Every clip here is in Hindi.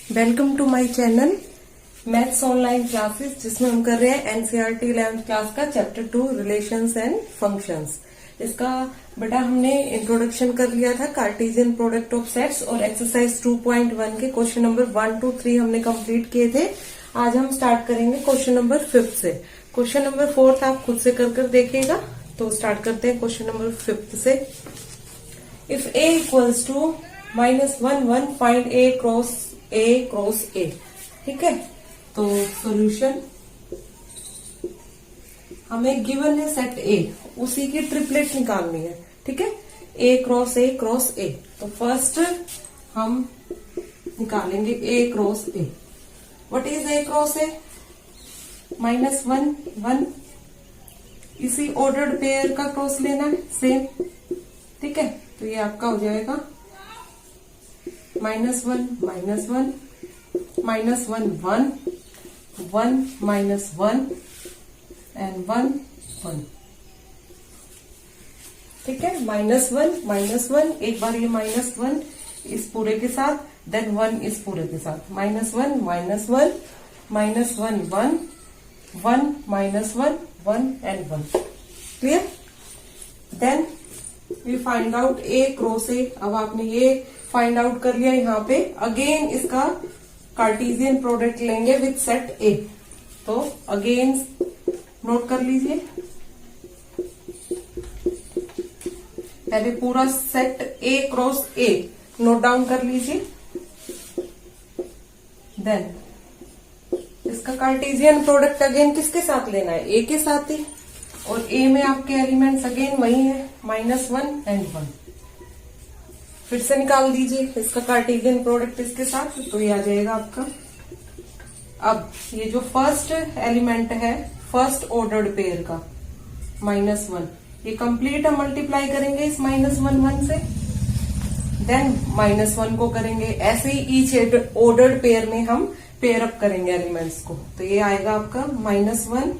Welcome to my channel maths online classes, जिसमें हम कर रहे हैं एनसीईआरटी 11th क्लास का चैप्टर 2 रिलेशंस एंड फंक्शंस। इसका बेटा हमने इंट्रोडक्शन कर लिया था कार्टेशियन प्रोडक्ट ऑफ सेट्स और एक्सरसाइज 2.1 के क्वेश्चन नंबर 1 to 3 हमने कंप्लीट किए थे। आज हम स्टार्ट करेंगे क्वेश्चन नंबर 5 से। क्वेश्चन नंबर 4 आप खुद से कर देखिएगा। तो स्टार्ट करते हैं क्वेश्चन नंबर 5 से। If a equals to -1 find a cross a। ठीक है, तो सॉल्यूशन हमें गिवन है सेट A, उसी की ट्रिपलेट निकालनी है। ठीक है, a क्रॉस a। तो फर्स्ट हम निकालेंगे a cross a। What is a cross a? -1 1। इसी ऑर्डर्ड पेयर का क्रॉस लेना है सेम। ठीक है, तो ये आपका हो जाएगा -1 -1 -1 1 1 -1 एंड 1 1। ठीक है, -1 एक बार ये -1 इस पूरे के साथ, देन 1 इस पूरे के साथ, -1 -1 -1 1 1 -1 1 and 1। Clear? Then we find out a cross a। अब आपने ये फाइंड आउट कर लिया। यहाँ पे अगेन इसका कार्टेशियन प्रोडक्ट लेंगे विथ सेट A। तो अगेन नोट कर लीजिए, पहले पूरा set A cross A note down कर लीजिए। देन इसका कार्टेशियन प्रोडक्ट अगेन किसके साथ लेना है? A के साथ ही। और A में आपके एलिमेंट्स अगेन वही है, -1 एंड 1। फिर से निकाल दीजिए इसका कार्टेशियन प्रोडक्ट इसके साथ, तो ये आ जाएगा आपका। अब ये जो फर्स्ट एलिमेंट है फर्स्ट ऑर्डर्ड पेयर का -1, ये कंप्लीट हम मल्टीप्लाई करेंगे इस -1 1 से। देन -1 को करेंगे ऐसे ही ईच ऑर्डर्ड पेयर में हम पेयर अप करेंगे एलिमेंट्स को। तो ये आएगा आपका -1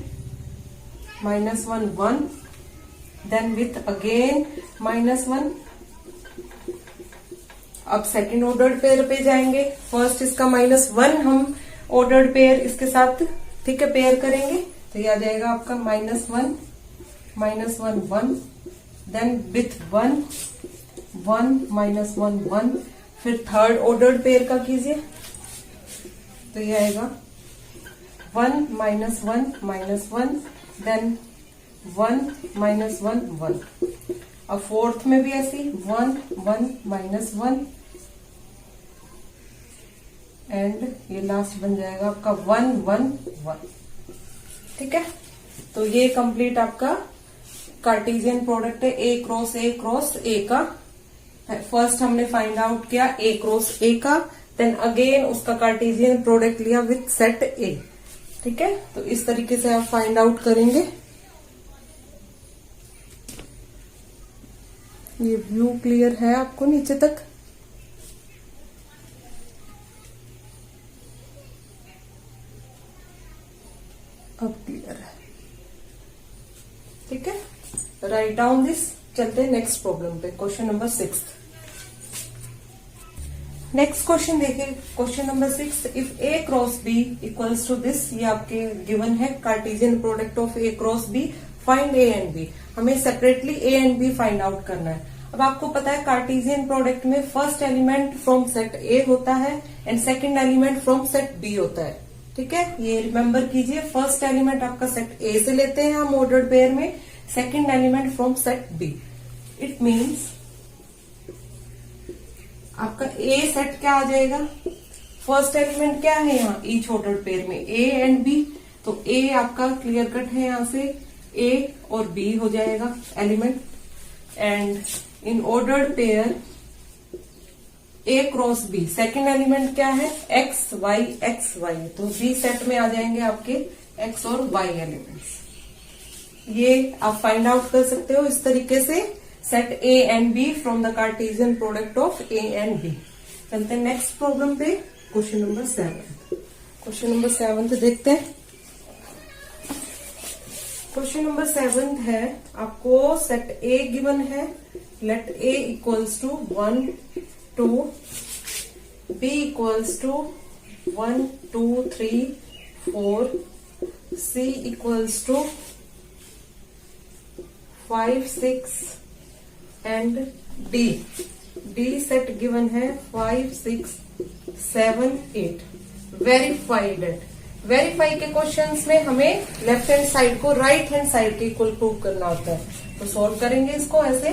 1 देन विथ अगेन -1। अब सेकंड ऑर्डर्ड पेयर पे जाएंगे। फर्स्ट इसका -1 हम ऑर्डर्ड पेयर इसके साथ, ठीक है, पेयर करेंगे। तो ये आ जाएगा आपका -1 1 देन विथ 1 -1 1। फिर थर्ड ऑर्डर्ड पेयर का कीजिए, तो ये आएगा 1 -1 देन 1 -1 1। अब फोर्थ में भी ऐसी 1 1 -1 एंड ये लास्ट बन जाएगा आपका 1 1 1। ठीक है, तो ये कंप्लीट आपका कार्टेशियन प्रोडक्ट है a क्रॉस a का। फर्स्ट हमने फाइंड आउट किया a क्रॉस a का, देन अगेन उसका कार्टेशियन प्रोडक्ट लिया विथ सेट A। ठीक है, तो इस तरीके से आप फाइंड आउट करेंगे। ये व्यू क्लियर है आपको नीचे तक? अब क्लियर है। ठीक है, राइट डाउन दिस। चलते हैं नेक्स्ट प्रॉब्लम पे, क्वेश्चन नंबर 6। नेक्स्ट क्वेश्चन देखिए, question number 6। If a cross b equals to this, ये आपके गिवन है Cartesian product of a cross b, find a and b। हमें separately a and b find out करना है। अब आपको पता है कार्टेशियन प्रोडक्ट में first element from set A होता है and second element from set B होता है। ठीक है, ये रिमेम्बर कीजिए। फर्स्ट एलिमेंट आपका सेट A से लेते हैं हम ऑर्डर्ड पेयर में, second element from set B। It means आपका A सेट क्या आ जाएगा? फर्स्ट एलिमेंट क्या है यहाँ ईच ऑर्डर्ड पेयर में? A and B। तो A आपका क्लियर कट है, यहाँ से A और B हो जाएगा element. And in ordered pair A cross B, second element क्या है? X Y। तो B सेट में आ जाएंगे आपके X और Y एलिमेंट्स। ये आप फाइंड आउट कर सकते हो इस तरीके से, set A and B from the Cartesian product of A and B। चलते हैं नेक्स्ट प्रॉब्लम पे, क्वेश्चन नंबर 7। क्वेश्चन नंबर 7 देखते हैं। क्वेश्चन नंबर 7 है, आपको सेट A गिवन है, let A equals to 1 2 b equals to 1 2 3 4, C equals to 5 6 and D set given है 5 6 7 8। वेरीफाइड एट, वेरीफाई के क्वेश्चंस में हमें लेफ्ट हैंड साइड को राइट हैंड साइड के इक्वल प्रूव करना होता है। तो सॉल्व करेंगे इसको ऐसे,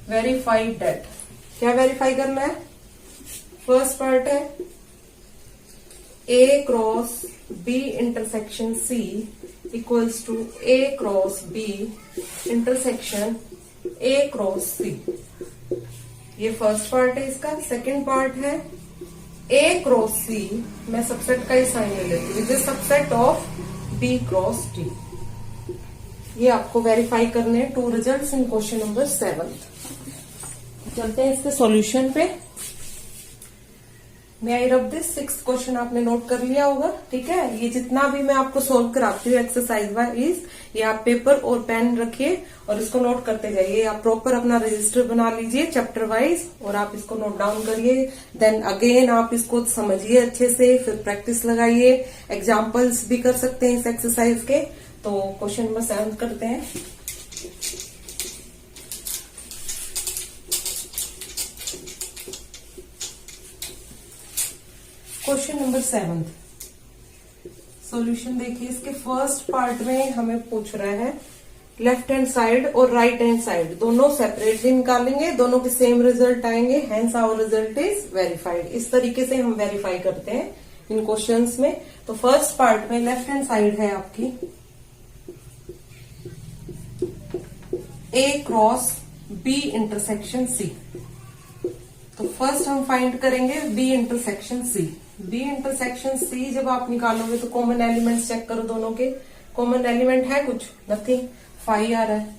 वेरीफाइड एट। क्या वेरीफाई करना है? फर्स्ट पार्ट है A cross B intersection C equals to A cross B intersection A cross C। ये फर्स्ट पार्ट है इसका। सेकंड पार्ट है A क्रॉस C, मैं सबसेट का ही साइन ले लेती हूँ, is subset of B cross D। ये आपको वेरीफाई करने हैं 2 रिजल्ट्स इन क्वेश्चन नंबर 7। चलते हैं इसके सॉल्यूशन पे। मे आई रब दिस 6th क्वेश्चन आपने नोट कर लिया होगा, ठीक है। ये जितना भी मैं आपको सोल्व कराती हूँ एक्सरसाइज वाइज, ये आप पेपर और पेन रखिए और इसको नोट करते जाइए। आप प्रॉपर अपना रजिस्टर बना लीजिए चैप्टर वाइज और आप इसको नोट डाउन करिए। देन अगेन आप इसको समझिए अच्छे से, फिर प्रैक्टिस लगाइए। एग्जाम्पल्स भी कर सकते हैं इस एक्सरसाइज के। तो क्वेश्चन नंबर 7 करते हैं। क्वेश्चन नंबर 7 सॉल्यूशन देखिए। इसके फर्स्ट पार्ट में हमें पूछ रहा है लेफ्ट हैंड साइड और राइट हैंड साइड दोनों सेपरेटली निकालेंगे, दोनों के सेम रिजल्ट आएंगे, hence our result is verified. इस तरीके से हम वेरीफाई करते हैं इन क्वेश्चंस में। तो फर्स्ट पार्ट में लेफ्ट हैंड साइड है आपकी A cross B intersection C। तो फर्स्ट हम फाइंड करेंगे B intersection C। B intersection C जब आप निकालोगे तो कॉमन एलिमेंट्स चेक करो दोनों के। कॉमन एलिमेंट है कुछ? नथिंग, 5 आ रहा है।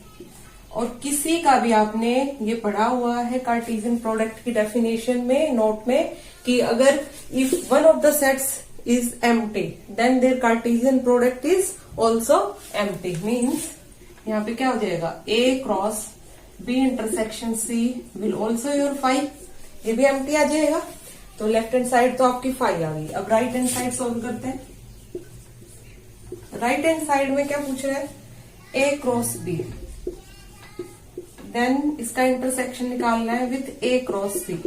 और किसी का भी आपने ये पढ़ा हुआ है कार्टेशियन प्रोडक्ट की डेफिनेशन में, नोट में, कि अगर if one of the sets is empty then their Cartesian product is also empty. Means यहाँ पे क्या हो जाएगा? A cross B intersection C will also your 5, ये भी एम्प्टी आ जाएगा। तो लेफ्ट हैंड साइड तो आपकी 5 आ गई। अब राइट हैंड साइड सोल्व करते हैं। राइट हैंड साइड में क्या पूछ रहा है? A क्रॉस B, देन इसका इंटरसेक्शन निकालना है विथ A क्रॉस B।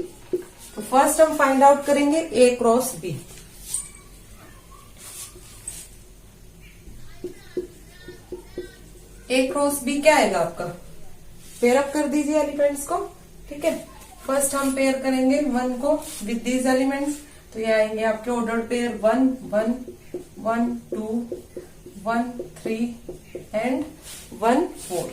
तो फर्स्ट हम फाइंड आउट करेंगे A cross B। A cross B क्या आएगा आपका? पेयर अप कर दीजिए एलिमेंट्स को, ठीक है। फर्स्ट हम पेयर करेंगे 1 को विद दीज एलिमेंट्स। तो ये आएंगे आपके ordered pair 1 1 1 2 1 3 and 1 4।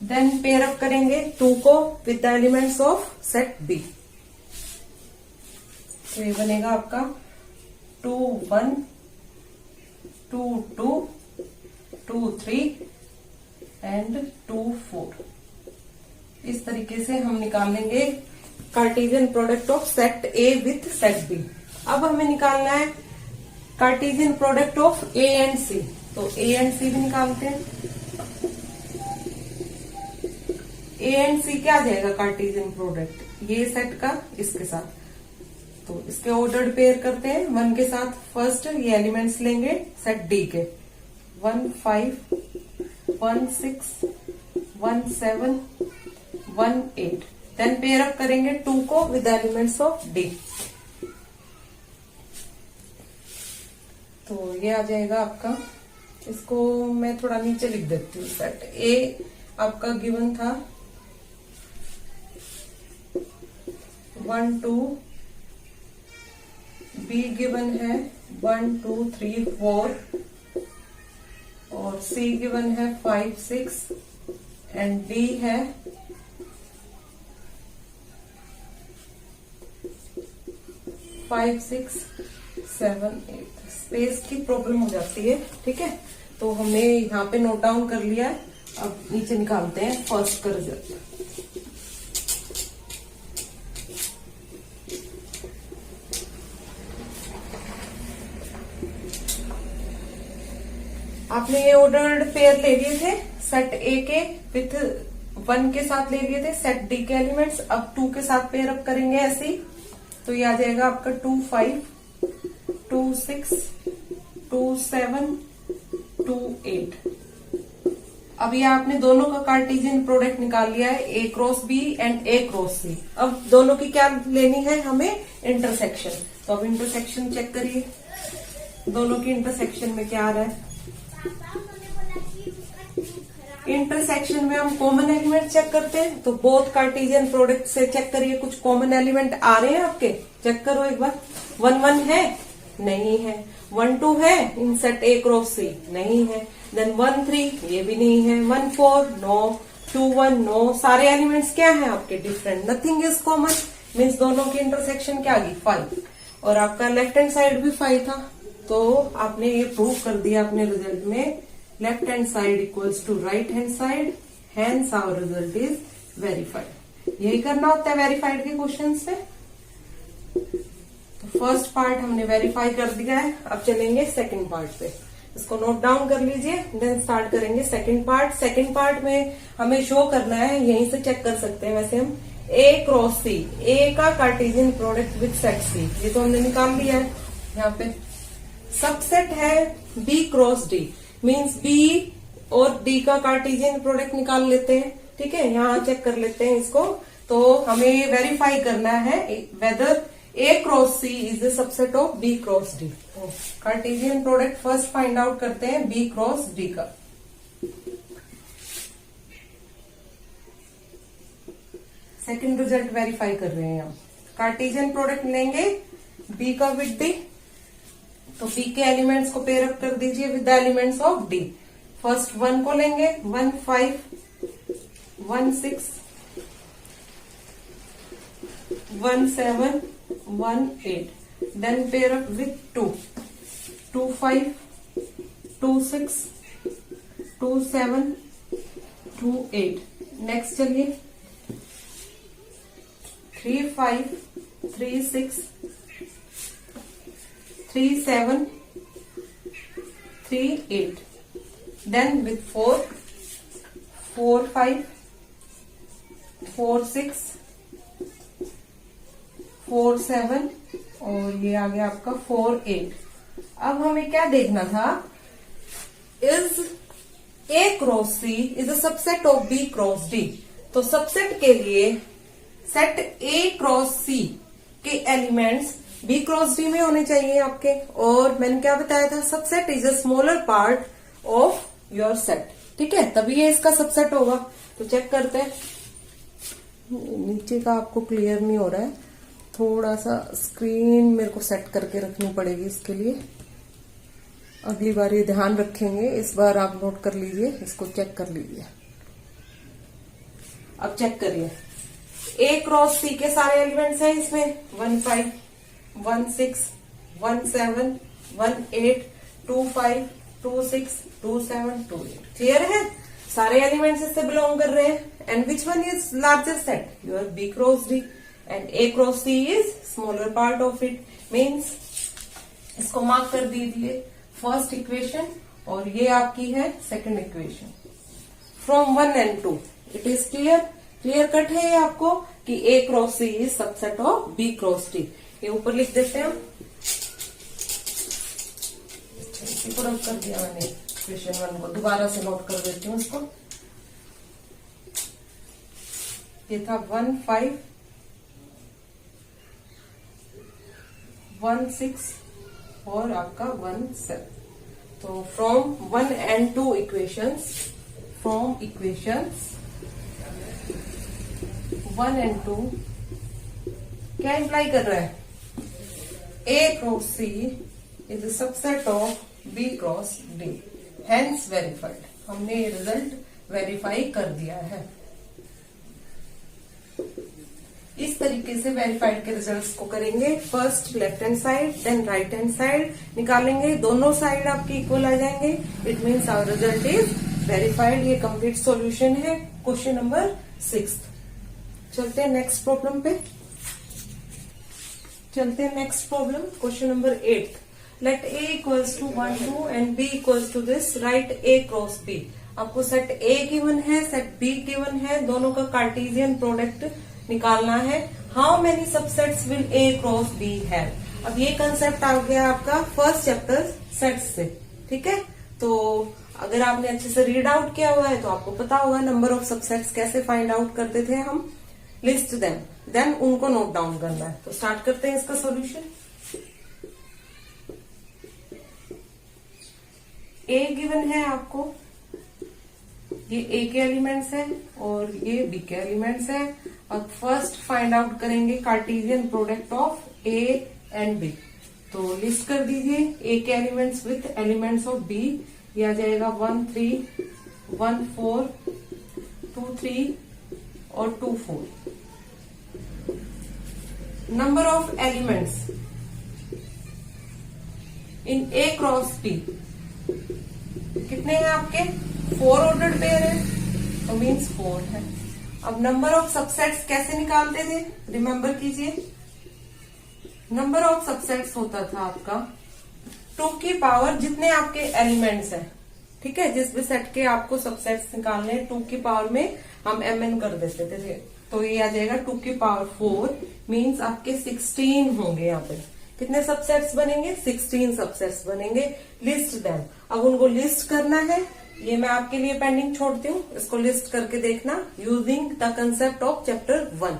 Then pair up करेंगे 2 को with the elements of set B। तो ये बनेगा आपका 2 1 2 2 2 3 एंड 2 4। इस तरीके से हम निकालेंगे Cartesian product of set A with set B। अब हमें निकालना है Cartesian product of A and C। तो A एंड C भी निकालते हैं। A एंड C क्या आ जाएगा कार्टेशियन प्रोडक्ट? ये सेट का इसके साथ। तो इसके ऑर्डर्ड पेयर करते हैं 1 के साथ। फर्स्ट ये एलिमेंट्स लेंगे सेट D के, 1 5 1 6 1 7 1 8। देन पेयर अप करेंगे 2 को विद एलिमेंट्स ऑफ D। तो ये आ जाएगा आपका, इसको मैं थोड़ा नीचे लिख देती हूँ। सेट A आपका गिवन था 1 2, B गिवन है 1 2 3 4 और C गिवन है 5 6 एंड D है 5 6 7 8। स्पेस की प्रॉब्लम हो जाती है, ठीक है। तो हमने यहाँ पे नोट डाउन कर लिया है। अब नीचे निकालते हैं फर्स्ट का रिजल्ट। आपने ये ऑर्डर्ड पेयर ले लिए थे सेट A के विथ 1 के साथ ले लिए थे सेट D के एलिमेंट्स। अब 2 के साथ पेयर अप करेंगे ऐसे ही। तो ये आ जाएगा आपका 2 5 2 6 2 7 2 8। अब ये आपने दोनों का कार्टेशियन प्रोडक्ट निकाल लिया है, A cross B and A cross C. अब दोनों की क्या लेनी है हमें, इंटरसेक्शन। तो अब इंटरसेक्शन चेक करिए, दोनों की इंटरसेक्शन में क्या आ रहा है। इंटरसेक्शन में हम कॉमन एलिमेंट चेक करते हैं, तो बोथ कार्टेशियन प्रोडक्ट से चेक करिए कुछ कॉमन एलिमेंट आ रहे हैं आपके, चेक करो एक बार। 1 1 है, नहीं है। 1 2 है इन सेट ए क्रॉस सी, नहीं है। देन 1 3 ये भी नहीं है। 1 4 नो। 2 1 नो। सारे एलिमेंट्स क्या हैं आपके, different, nothing is common. Means दोनों की इंटरसेक्शन क्या आ गई, 5। और आपका लेफ्ट हैंड साइड भी 5 था, तो आपने ये प्रूव कर दिया अपने रिजल्ट में, left hand side equals to right hand side, hence our result is verified. यही करना होता है वेरीफाइड के क्वेश्चन में। तो फर्स्ट पार्ट हमने वेरीफाई कर दिया है, अब चलेंगे सेकंड पार्ट पे। इसको नोट डाउन कर लीजिए, देन स्टार्ट करेंगे सेकंड पार्ट। सेकंड पार्ट में हमें शो करना है, यहीं से चेक कर सकते हैं वैसे हम, ए क्रॉस सी, ए का कार्टेशियन प्रोडक्ट विद सेट सी, ये तो हमने निकाल लिया है। यहाँ पे सबसेट है B cross D, means B और डी का कार्टेशियन प्रोडक्ट निकाल लेते हैं। ठीक है, यहाँ चेक कर लेते हैं इसको। तो हमें वेरीफाई करना है whether A cross C is the subset of B cross D। तो Cartesian product first find out करते हैं B क्रॉस D का। सेकंड रिजल्ट वेरीफाई कर रहे हैं हम। कार्टेशियन प्रोडक्ट लेंगे B का विद D, तो B के एलिमेंट्स को पेयर अप कर दीजिए with the elements of D। First 1 को लेंगे, 1 5 1 6 1 7 1 8, then pair up with 2 2 5 2 6 2 7 2 8। Next चलिए 3 5 3 6 3 7 3 8, then with 4 4 5 4 6 4 7 और ये आ गया आपका 4 8। अब हमें क्या देखना था, is A cross C is a subset of B cross D. तो सबसेट के लिए सेट ए क्रॉस सी के एलिमेंट्स बी क्रॉस डी में होने चाहिए आपके। और मैंने क्या बताया था, subset is a smaller part of your set. ठीक है, तभी ये इसका सबसेट होगा। तो चेक करते हैं, नीचे का आपको क्लियर नहीं हो रहा है, थोड़ा सा स्क्रीन मेरे को सेट करके रखनी पड़ेगी इसके लिए। अगली बार ये ध्यान रखेंगे, इस बार आप नोट कर लीजिए, इसको चेक कर लीजिए। अब चेक करिए, ए क्रॉस सी के सारे एलिमेंट्स हैं इसमें, 1 5 1 6 1 7 1 8 2 5 2 6 2 7 2 8। क्लियर है, सारे एलिमेंट्स इससे बिलोंग कर रहे हैं। And which one is largest set, your B cross D, and A cross C is smaller part of it, means इसको मार्क कर दीजिए फर्स्ट इक्वेशन, और ये आपकी है second equation. From 1 and 2 it is clear, clear cut है ये आपको कि A cross C is subset of B cross D। ये ऊपर लिख देते हैं हम, इसी को रख कर दिया मैंने इक्वेशन 1 को, दोबारा से नोट कर देती हूँ इसको। ये था 1 5 1 6 और आपका 1 7। तो from 1 and 2 equations, from equations 1 and 2 क्या इंप्लाई कर रहा है, A cross C is a subset of B cross D, hence verified. हमने ये रिजल्ट वेरीफाई कर दिया है। इस तरीके से वेरीफाइड के रिजल्ट्स को करेंगे। First left hand side, then right hand side निकालेंगे, दोनों साइड आपकी इक्वल आ जाएंगे, it means our result is verified. ये कंप्लीट सॉल्यूशन है क्वेश्चन नंबर 6। चलते हैं नेक्स्ट प्रॉब्लम पे, चलते हैं next problem, question number 8। Let A equals to 1 2 and B equals to this, write A cross B। आपको सेट A गिवन है, सेट B गिवन है, दोनों का कार्टेशियन प्रोडक्ट निकालना है। How many subsets will A cross B have. अब ये कंसेप्ट आ गया आपका फर्स्ट चैप्टर सेट्स से, ठीक है। तो अगर आपने अच्छे से रीड आउट किया हुआ है तो आपको पता होगा नंबर ऑफ सबसेट्स कैसे फाइंड आउट करते थे हम। लिस्ट देन उनको नोट डाउन करना है। तो स्टार्ट करते हैं इसका सॉल्यूशन। ए गिवन है आपको, ये ए के एलिमेंट्स है और ये बी के एलिमेंट्स है। अब फर्स्ट फाइंड आउट करेंगे Cartesian product of A and B. तो लिस्ट कर दीजिए ए के elements with elements of B. ये आ जाएगा 1 3 1 4 2 3 और 2 4। Number of elements in A cross B कितने हैं आपके? 4 ऑर्डर्ड पेयर है तो मीन्स 4 है। अब नंबर ऑफ सबसेट्स कैसे निकालते थे, रिमेम्बर कीजिए। नंबर ऑफ सबसेट्स होता था आपका 2 की पावर जितने आपके एलिमेंट्स हैं, ठीक है। जिस भी सेट के आपको सबसेट्स निकालने हैं 2 की पावर में हम mn कर देते थे। तो ये आ जाएगा 2 की पावर 4 मीन्स आपके 16 होंगे। यहाँ पे कितने सबसेट्स बनेंगे? 16 सबसेट्स बनेंगे। List them. अब उनको लिस्ट करना है, ये मैं आपके लिए पेंडिंग छोड़ती हूँ। इसको लिस्ट करके देखना using the concept of chapter 1।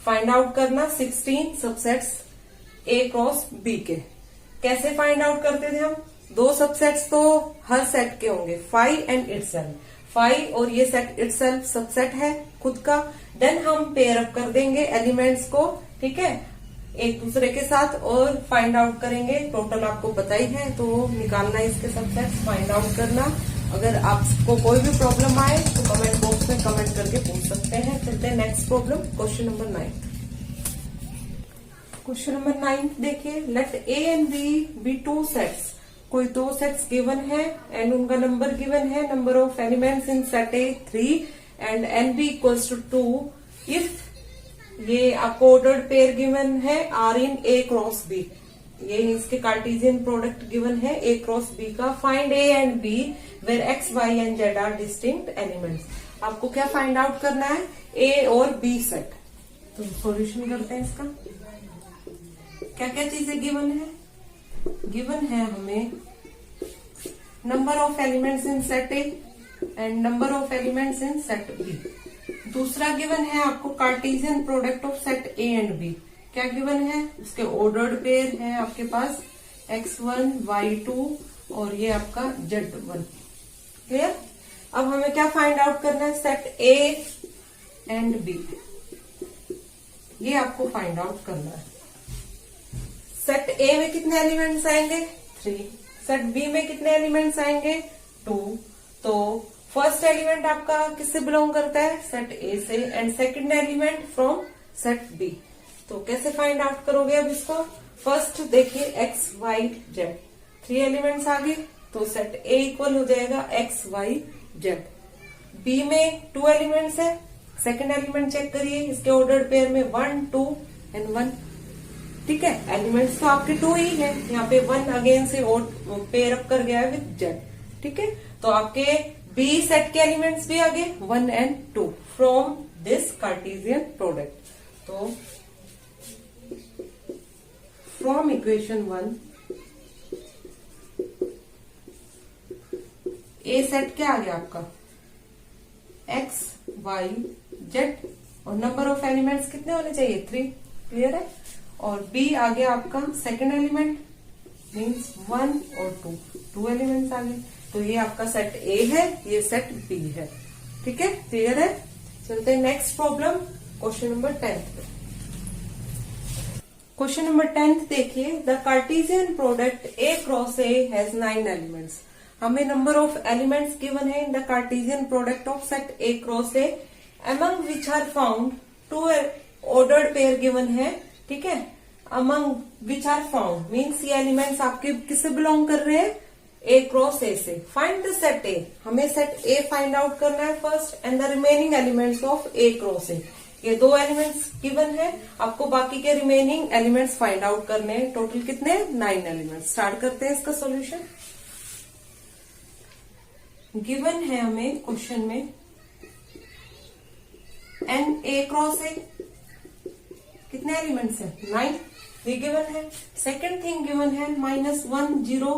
Find out करना 16 सबसेट्स ए क्रॉस बी के। कैसे फाइंड आउट करते थे हम? 2 सबसेट्स तो हर सेट के होंगे, फाई एंड इटसेल्फ। फाई और ये सेट इटसेल्फ सबसेट है खुद का। देन हम पेयर अप कर देंगे एलिमेंट्स को, ठीक है, एक दूसरे के साथ और फाइंड आउट करेंगे। टोटल आपको पता ही है, तो निकालना है इसके सबसेट्स, फाइंड आउट करना। अगर आपको कोई भी प्रॉब्लम आए तो कमेंट बॉक्स में कमेंट करके पूछ सकते हैं। चलते हैं next problem, question number 9। Question number 9 देखिए, let A and B 2 sets. कोई 2 सेट्स गिवन है एंड उनका नंबर गिवन है। Number of elements in set A 3 and n B equals to 2 if ये आपको ऑर्डर्ड पेयर गिवन है are in A cross B. ये इसके कार्टेशियन प्रोडक्ट गिवन है ए क्रॉस बी का। Find A and B where x Y and Z are distinct elements. आपको क्या फाइंड आउट करना है? ए और बी सेट। तो सॉल्यूशन करते हैं इसका। क्या क्या चीजें गिवन है? गिवन है हमें number of elements in set A and number of elements in set B. दूसरा गिवन है आपको Cartesian product of set A and B. क्या गिवन है? उसके ऑर्डर्ड पेयर है आपके पास x1 y2 और ये आपका z1। क्लियर? अब हमें क्या फाइंड आउट करना है? सेट ए एंड बी, ये आपको फाइंड आउट करना है। सेट ए में कितने एलिमेंट्स आएंगे? 3। सेट बी में कितने एलिमेंट्स आएंगे? 2। तो फर्स्ट एलिमेंट आपका किससे बिलोंग करता है? सेट ए से। And second element from set B. तो कैसे फाइंड आउट करोगे अब इसको? फर्स्ट देखिए एक्स वाई जेड, 3 एलिमेंट्स आ गए तो सेट ए इक्वल हो जाएगा एक्स वाई जेड। बी में 2 एलिमेंट्स है, सेकंड एलिमेंट चेक करिए, इसके ऑर्डर्ड पेयर में 1 2 एंड 1, ठीक है। एलिमेंट्स तो आपके 2 ही है, यहाँ पे 1 अगेन से पेयर अप कर गया है विद जेड, ठीक है। तो आपके बी सेट के एलिमेंट्स भी आ गए 1 and 2 from this Cartesian product. तो फ्रॉम इक्वेशन 1 ए सेट क्या आ गया आपका? एक्स वाई जेड और नंबर ऑफ एलिमेंट्स कितने होने चाहिए? 3। क्लियर है? और बी आ गया आपका सेकंड एलिमेंट मीन्स 1 और 2 एलिमेंट्स आ गए। तो ये आपका सेट ए है, ये सेट बी है, ठीक है। क्लियर है? चलते हैं next problem, question number 10। Question number 10 देखिए, the Cartesian product A cross A has 9 elements. हमें नंबर ऑफ एलिमेंट्स गिवन है in the Cartesian product of set A cross A among which are found 2 ordered pair given है, ठीक है। Among which are found means ये एलिमेंट्स आपके किससे बिलोंग कर रहे हैं? ए क्रॉस ए से। फाइंड द सेट ए, हमें सेट ए फाइंड आउट करना है first and the remaining elements of A cross A. ये 2 एलिमेंट्स गिवन है, आपको बाकी के रिमेनिंग एलिमेंट्स फाइंड आउट करने हैं। टोटल कितने? 9 एलिमेंट्स। स्टार्ट करते हैं इसका सॉल्यूशन। गिवन है हमें क्वेश्चन में एन ए क्रॉस ए, कितने एलिमेंट्स हैं? 9, ये गिवन है। सेकंड थिंग गिवन है -1 0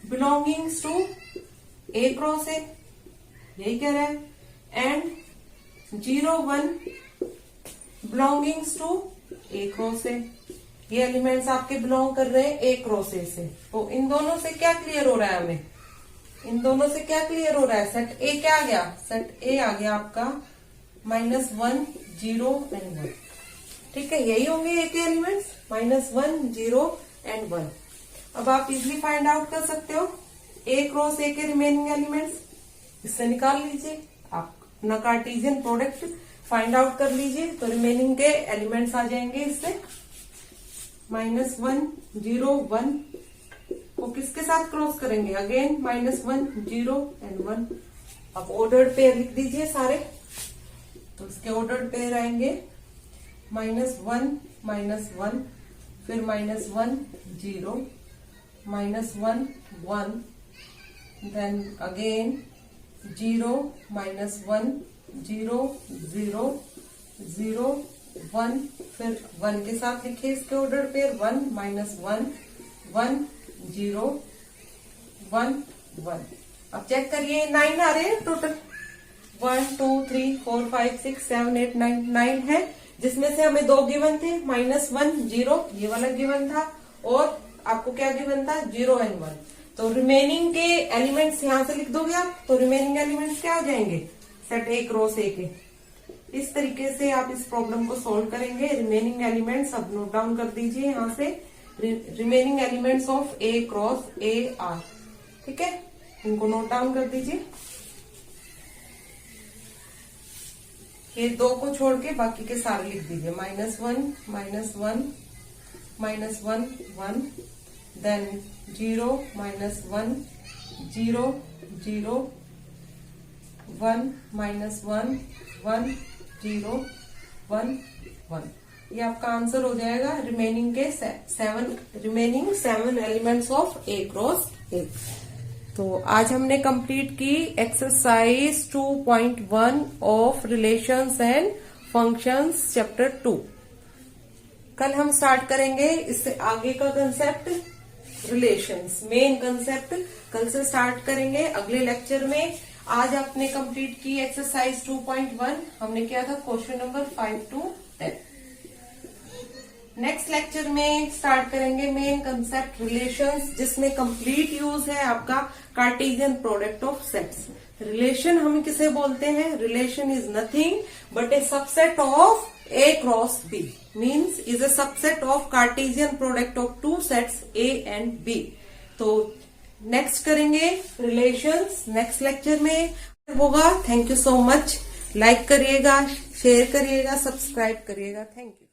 belongings to A cross A, यही कह रहा है, and 0 1 belongings to A cross A. ये एलिमेंट्स आपके बिलोंग कर रहे हैं ए क्रॉस ए से। तो इन दोनों से क्या क्लियर हो रहा है हमें? इन दोनों से क्या क्लियर हो रहा है? सेट ए क्या आ गया? सेट ए आ गया आपका -1 0 एंड 1। ठीक है, यही होंगे ए के एलिमेंट्स, -1 0 एंड 1। अब आप इजिली फाइंड आउट कर सकते हो ए क्रॉस ए के रिमेनिंग एलिमेंट्स, इससे निकाल लीजिए। आप अपना कार्टेशियन प्रोडक्ट फाइंड आउट कर लीजिए, तो रिमेनिंग के एलिमेंट्स आ जाएंगे इससे। -1 0 1 को किसके साथ क्रॉस करेंगे? Again -1 0 and 1। अब ऑर्डर्ड पेयर लिख दीजिए सारे, तो इसके ऑर्डर्ड पेयर आएंगे -1 -1, फिर -1 0, -1 1, देन अगेन 0 -1 0 0 0 1, फिर 1 के साथ लिखे इसके ऑर्डर पेयर 1 -1 1 0 1 1। अब चेक करिए 9 आ रहे हैं टोटल, 1 2 3 4 5 6 7 8 9 है, जिसमें से हमें 2 गिवन थे, -1 0 ये वाला गिवन था, और आपको क्या गिवन था? 0 एंड 1। तो रिमेनिंग के एलिमेंट्स यहां से लिख दोगे आप, तो रिमेनिंग एलिमेंट्स क्या हो जाएंगे? सेट ए क्रॉस ए के। इस तरीके से आप इस प्रॉब्लम को सॉल्व करेंगे। रिमेनिंग एलिमेंट्स अब नोट डाउन कर दीजिए यहां से, remaining elements of A cross A R. ठीक है, इनको नोट डाउन कर दीजिए। ये 2 को छोड़ के बाकी के सारे लिख दीजिए। -1 -1 -1 1, देन 0 -1 0 0 1 -1 1 0 1 1। ये आपका आंसर हो जाएगा रिमेनिंग के 7 एलिमेंट्स ऑफ ए क्रॉस ए। तो आज हमने कंप्लीट की exercise 2.1 of relations and functions chapter 2। कल हम स्टार्ट करेंगे इससे आगे का कंसेप्ट, रिलेशंस, मेन कंसेप्ट कल से स्टार्ट करेंगे अगले लेक्चर में। आज आपने कंप्लीट की एक्सरसाइज 2.1, हमने किया था question number 5 to 10। Next lecture में स्टार्ट करेंगे मेन कंसेप्ट रिलेशंस, जिसमें कंप्लीट यूज है आपका Cartesian product of sets. Relation हम किसे बोलते हैं? Relation is nothing but A subset of A cross B, means is a subset of Cartesian product of 2 sets A and B। तो नेक्स्ट करेंगे रिलेशंस, नेक्स्ट लेक्चर में होगा। Thank you so much. Like करिएगा, शेयर करिएगा, सब्सक्राइब करिएगा। Thank you.